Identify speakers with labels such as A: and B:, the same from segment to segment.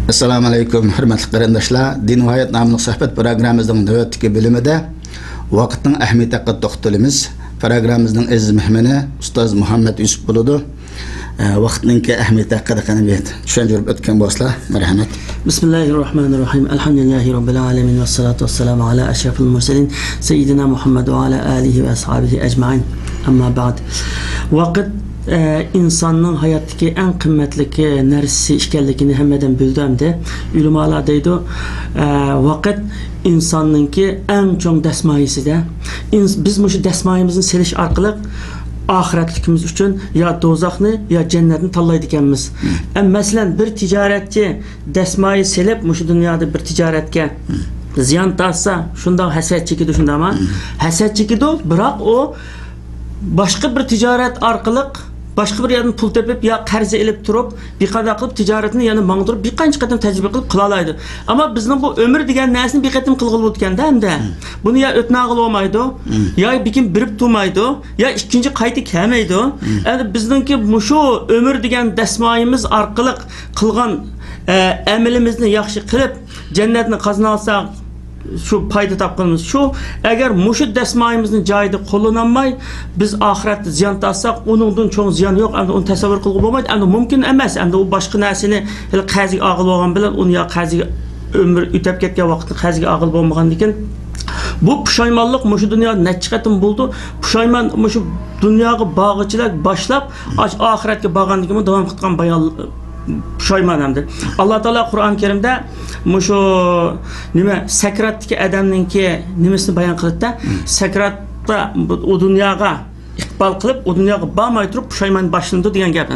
A: Assalamu alaykum, hurmatli qarindoshlar. Din va hayot nomli suhbat programmamizning navbatdagi bölümüde vaqtning ahamiyati haqida to'xtalamiz. Programmamizning aziz mehmoni ustoz Muhammad Yusuf bo'ladi. Vaqtning ahamiyati haqida qanday tushuntirib o'tgan bo'lsa, marhamat.
B: Bismillahirrahmanirrahim. Alhamdulillahi robbil alamin va salatu vassalamu ala ashrafil mursalin sayyidina Muhammad va ala alihi va ashabihi ajma'in. Amma ba'd. Vaqt insanın hayattaki en kıymetli neresi işgallikini hemeden bildiğimde ülümalar deydi vakit insanın ki en çok desmayisi de biz bu desmayımızın seliş arkalık ahiretlikimiz için ya dozakını ya cennetini tallaydıkemiz. Mesela bir ticaretçi desmayı selip bu dünyada bir ticaretke ziyan tarsa şundan haset çekidi şunda ama haset çekidi bırak o başka bir ticaret arkalık başka bir yerden pul tepip ya qarzi elib turib bir qanday qilib tijoratini yana mangdirib bir qancha qatam tajriba qilib qilalaydi. Ammo bizning bu umr degan narsani bir qatam qilg'il o'tganda hamda buni ya o'tna qilib olmaydi, ya bikin birib turmaydi, ya ikkinchi qayta kelmaydi. Endi bizningki shu umr degan dasmoyimiz orqali qilgan amalimizni yaxshi qilib jannatni qozona olsak şu payda tapqanımız şu, eğer muşu desmayımızın caydı kullanılmay, biz ahirette ziyan tassak, onundan çok ziyan yok, onu tasavvur kılgı olmaydı, ama mümkün emas, ama o başka nesini qaziga ağıl olgan bilen, onu ya qaziga ömür ütep ketken vakitte qaziga ağıl olmagan diken, bu puşaymanlık muşu dünyada ne çıkartım buldu, puşayman muşu dünyaya bağıçılar başlap, ahiretke bağan diken devam kıtkan bayan puşayman hamdir. Allah Teala Kur'an-ı Kerim'de şu nime sakratdagi adamninki nimesini bayon qildi. Sakratda o dunyoga iqbal qilib, o dunyoga bormay turib pushaymon boshlandi degan gap.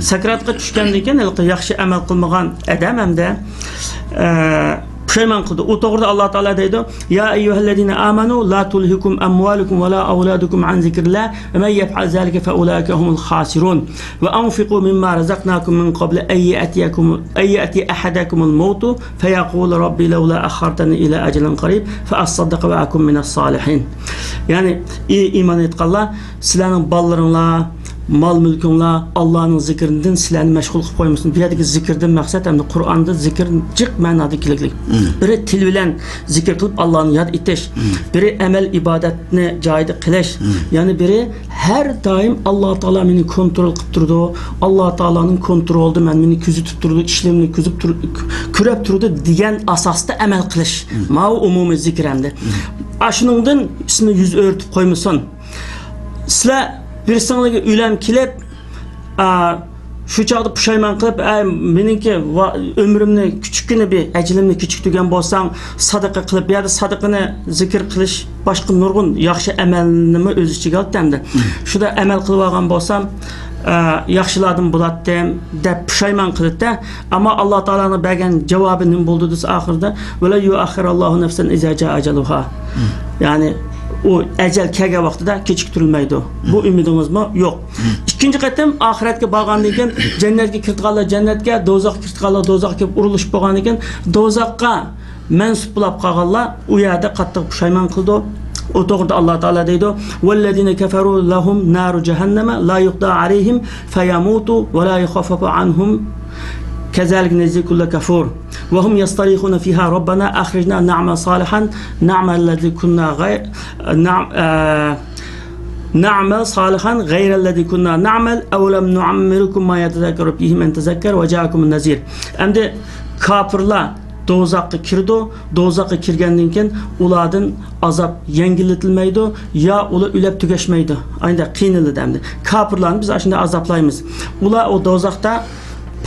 B: Sakratga tushgandan keyin yaxshi amal qilmagan odam hamda pushaymon qildi. O to'g'rida Alloh taolo deydi: "Ya ayyuhallazina amanu la tulhikum amwalukum va la awladukum an zikrillah va man yaf'al zalika fa ulaika humul khasirun va anfiqu mimma razaqnakum min qabli an ya'ti ahadakumul maut fa yaqul rabbi lawla akhartani ila ajalin qarib fa asaddaqa wa akum minas salihin." Yani iman etqanlar sizlarning ballaringlar mal mülkünler Allah'ın zikrinden sizlerini meşgul kılıp koymasın. Bir yerdeki zikirden maksat hem de Kur'an'da zikir cık manada kiliklik. Biri til bilen zikir kılıp Allah'ın yad itiş. Biri emel ibadetine caydı kılıç. Yani biri her daim Allah Teala beni kontrol kılıp durdu. Allah Teala'nın kontrolü men beni küzütüp durdu, işlemini kürep durdu diyen asasta emel kılıç. Mao umumi zikir hem de. Aşınından üstüne yüz örtüp koymasın. Sizler birisiniga uylanib kelib, shu chaqda pushaymon qilib, meningki umrimni kichikgina bir ajlimni kichiktirgan bo'lsam, sadaqa qilib, ya da sadaqani zikr qilish, boshqa nurg'un yaxshi amalni o'z ichiga oldi. Shunda amal qilib olgan bo'lsam, yaxshiladim bo'ladi deb pushaymon qildi. Ammo Alloh taolaning bergan javobi nima bo'ldi desa oxirida: "Wala yu'akhirallohu nafsan iza jaa ajaluha." Ya'ni o ecel kelgan vaqtida kechiktirilmaydi. Bu umidingizmi? Yo'q. Ikkinchi qatim oxiratga borgandan keyin jannatga kirganlar jannatga, do'zaxga kirganlar do'zaxga urilish bo'lgan ekan, do'zaxga mansub bo'lib qolganlar u yerda qattiq pushaymon qildi. O to'g'rida Alloh taolo deydi: "Vallazina kafaru lahum naru jahannama la yuqda alayhim fayamutu va la yukhaffafu anhum كذلك نجزي كل كفور وهم يصطرخون فيها ربنا أخرجنا نعمل صالحا نعمل الذي كنا غير نعمل صالحا غير الذي كنا نعمل أو لم نعمركم ما يتذكر فيه من تذكر وجاءكم النذير." Endi kafirlar dozaqqa kirdi. Dozaqqa kirgandan keyin ulardan azap yengilletilmaydi ya ular ulab tugashmaydi. Ayda qiynaladi endi. Kafirlarni biz shunday azaplaymiz. Ular o dozaqda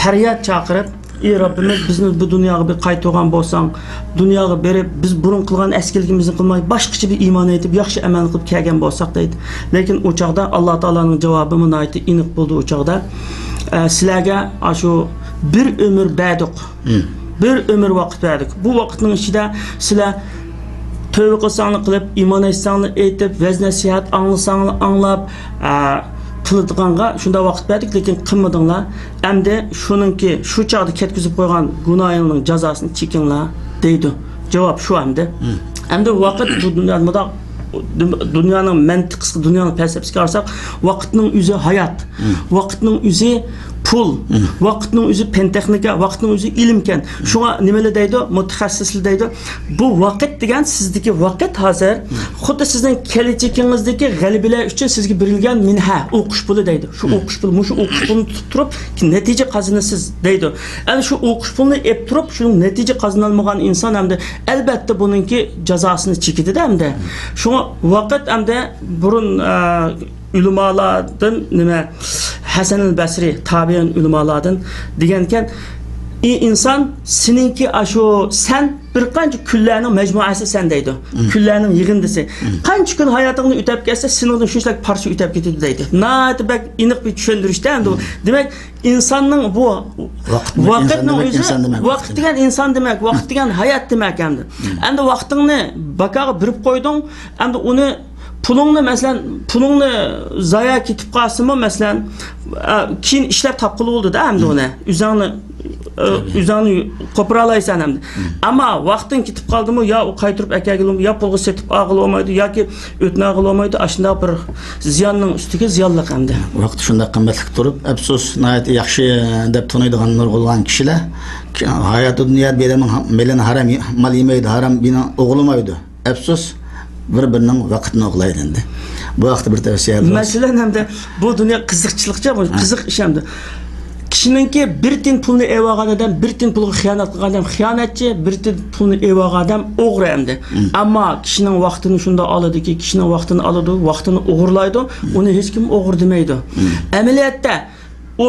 B: feryat chaqirib, "Ey Rabbimiz, bizni bu dunyoga bir qaytargan bo'lsang, dunyoga berib, biz burun qilgan eskiligimizni qilmay, boshqacha bir iymon etib, yaxshi amal qilib kelgan bo'lsak" deydi. Lekin o chaqda Alloh taolaning javobi munoyati aniq bo'ldi. O chaqda sizlarga shu bir umr berdik. Bir umr vaqt berdik. Bu vaqtning ichida sizlar tövbe qilsanglar qilib, iymon etsanglar etib, vaz nasihat anglasanglar anglab, qiladiğanga şunda vaqt berdik, lekin qilmadinglar. Endi shuningki shu chaqda ketkizib qo'ygan gunohingning jazosini chekinglar deydi. Javob shu endi. Endi vaqt bu dunyoda dünyanın mantıqısı, dünyanın felsefesiga qarsak, vaqtning o'zi hayot. Vaqtning o'zi pul, vaqtning o'zi pentexnika, vaqtning o'zi ilmkan. Shunga nimalar deydi? Mutaxassislar deydi. Bu vaqt degan sizdagi vaqt hozir xuddi sizning kelajagingizdagi g'alabalar uchun sizga berilgan minha, o'qish puli deydi. Shu o'qish puli, shu o'qish pulini tutib turib, natija qozonasiz deydi. Ana shu o'qish pulini ep turib, shuning natija qozonolmagan inson hamda albatta buningki jazosini chekadi hamda. Shunga vaqt hamda burun ulamolardan nima Hasan al-Basri tabiin ulamolardan degankan inson seninki ashu sen bir qancha kunlarning majmuasi sen deydi. Kunlarning yig'indisi. Qancha kun hayotingni o'tab kelsa, seningdan shunchalik parcha o'tab ketadi deydi. Nati bak aniq bir tushuntirishda endi. Demak, insonning bu vaqtning o'zi vaqt degan inson demak, vaqt degan hayot demak endi. Endi vaqtingni bakaga birib qo'yding, endi uni pulingni masalan pulingni zoya ketib qolsa-mu masalan keyin ishlab topqili bo'ldi-da endi uni o'zingni qo'piralaysan endi. Ammo vaqting ketib qoldimi, yo u qaytirib akagilum, yo pulga setib og'il olmaydi yoki o'tnag'il olmaydi, ashunda bir ziyonning ustiga ziyonliq endi.
A: Vaqt shunda qimmatlik turib, afsus, nihoyat yaxshi deb taniydigan nurg'ulgan kishilar hayoti dunyo beraman haram mal yemaydi, haram bino o'g'ilmaydi. Afsus bir-birining vaqtini o'g'laydi endi. Bu vaqtda bir tavsiya bor. Masalan
B: hamda bu dunyo qiziqchilikcha, bu qiziq ish hamda. Kishiningki bir tin pulni evagan odam, bir tin pulga xiyonat qilgan odam xiyonatchi, bir tin pulni evagan odam o'g'ri endi. Ammo kishining vaqtini shunda oladiki, kishining vaqtini oladi, vaqtini o'g'irlaydi, uni hech kim o'g'ri demaydi. Amaliyotda o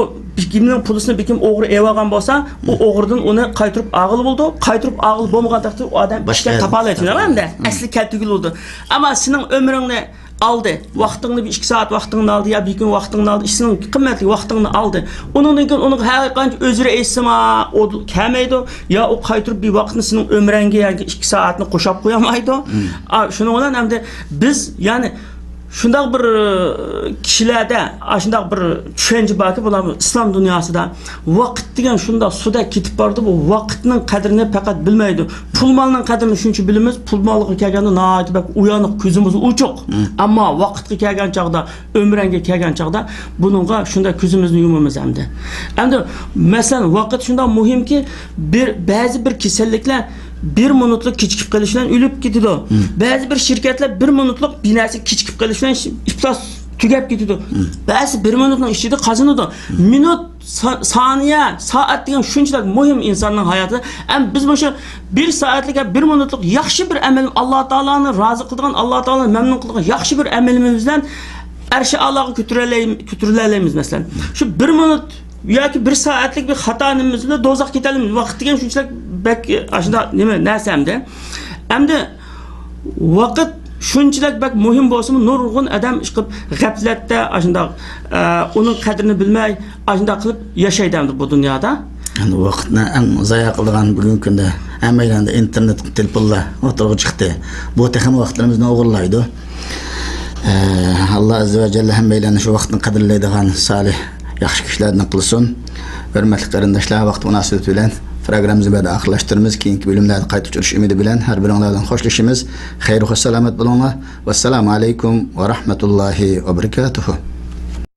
B: kimning pulisini bir kim o'g'ri evagan bo'lsa, u o'g'ridan uni qaytirib og'il bo'ldi. Qaytirib og'il bo'lmagan taqdirda u odam ishga topalaydi, hamda asli kaltigil bo'ldi. Ammo sening umringni aldı, vaqtingni bir 2 soat vaqtingni aldı, ya bir kun vaqtingni aldı, ishning qimmatli vaqtingni aldı. Undan keyin uni har qancha o'zri aytsama, o kamaydi, yo u qaytirib bir vaqtni sening umringga yoki 2 soatni qo'shib qo'yamaydi. Shuning bilan hamda biz, ya'ni shunday bir kishilarda, shunday bir tushuncha borki, bular islom dunyosida vaqt degan shunday suda ketib bordi, bu vaqtning qadrini faqat bilmaydi. Pul molning qadrini shuncha bilamiz, pul molga kelganda nihoyat bak uyanib ko'zimiz uchuq. Ammo vaqtga kelgan chaqda, umranga kelgan chaqda buningga shunday ko'zimizni yumamiz hamda. Endi masalan vaqt shunday muhimki, ba'zi bir kasalliklar 1 minutlik kechikib qolish bilan o'lib ketadi. Ba'zi bir shirkatlar 1 minutlik binasi kechikib qolish bilan iflos tugab ketadi. Ba'zi 1 minutning ichida qazanadi. Minut, soniya, soat degan shunchalik muhim insonning hayotida. Ham biz o'sha 1 soatlik, 1 minutlik yaxshi bir amal, Alloh taoloni rozi qilgan, Alloh taoloni mamnun qilgan yaxshi bir amalimiz bilan arshi Allohga ko'tarilaymiz masalan. Shu 1 minut yoki 1 soatlik bir xatonimiz bilan do'zaxga ketamiz. Vaqt degan shunchalik bak ashunda nima narsamda. Hamda vaqt shunchalik bak muhim bo'lsa-mu, nurg'un odam chiqib g'aflatda ashunda uning qadrini bilmay ashunda qilib yashaydi bu dunyoda.
A: Endi vaqtni eng zoya qilgan bugungi kunda hammalarda internet, telefonlar o'tirib chiqdi. Bu texnik vaqtlarimizni o'g'irlaydi. Alloh azza va jalla hammalarni shu vaqtni qadrlaydigan solih yaxshi kishilardan qilsin. Hurmatli qarindoshlar, vaqt munosabati bilan programmamizni burada oxirlashtiramiz. Keyingi bölümlerde qayta uchrash umidi bilan har biringlardan xo'shlashamiz. Xayr va salomat bo'linglar. Vassalomu alaykum va rahmatullohi va barakatuh.